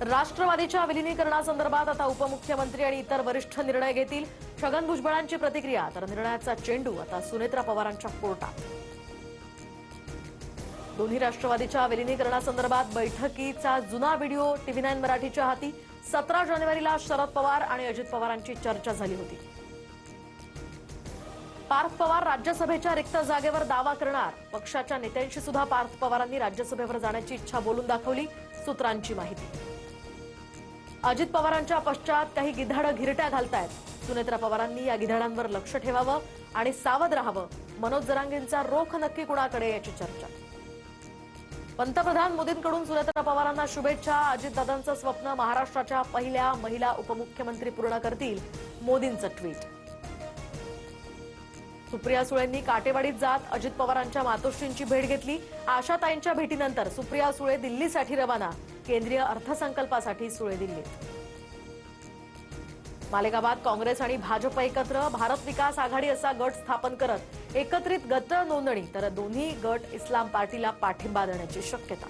राष्ट्रवादीच्या विलीनीकरणासंदर्भात आता उपमुख्यमंत्री आणि इतर वरिष्ठ निर्णय घेतील. छगन भुजबळांची प्रतिक्रिया, तर निर्णयाचा चेंडू आता सुनेत्रा पवारांच्या कोर्टात. दोन्ही राष्ट्रवादीच्या विलीनीकरणासंदर्भात बैठकीचा जुना व्हिडिओ TV9 मराठीच्या हाती. 17 जानेवारीला शरद पवार आणि अजित पवारांची चर्चा झाली होती. पार्थ पवार राज्यसभेच्या रिक्त जागेवर दावा करणार. पक्षाच्या नेत्यांशी सुद्धा पार्थ पवारांनी राज्यसभेवर जाण्याची इच्छा बोलून दाखवली. सूत्रांची माहिती. अजित पवारांच्या पश्चात काही गिधाडं घिरट्या घालतायत. सुनेत्रा पवारांनी या गिधाडांवर लक्ष ठेवावं आणि सावध राहावं. मनोज जरांगेंचा रोख नक्की कुणाकडे याची चर्चा. पंतप्रधान मोदींकडून सुनेत्रा पवारांना शुभेच्छा. अजितदादांचं स्वप्न महाराष्ट्राच्या पहिल्या महिला उपमुख्यमंत्री पूर्ण करतील. मोदींचं ट्विट. सुप्रिया सुळेंनी काटेवाडीत जात अजित पवारांच्या मातोश्रींची भेट घेतली. आशाताईंच्या भेटीनंतर सुप्रिया सुळे दिल्लीसाठी रवाना. केंद्रीय अर्थसंकल्पासाठी सुळे दिल्लीत. मालेगावात काँग्रेस आणि भाजप एकत्र. भारत विकास आघाडी असा गट स्थापन करत एकत्रित गट नोंदणी, तर दोन्ही गट इस्लाम पार्टीला पाठिंबा देण्याची शक्यता.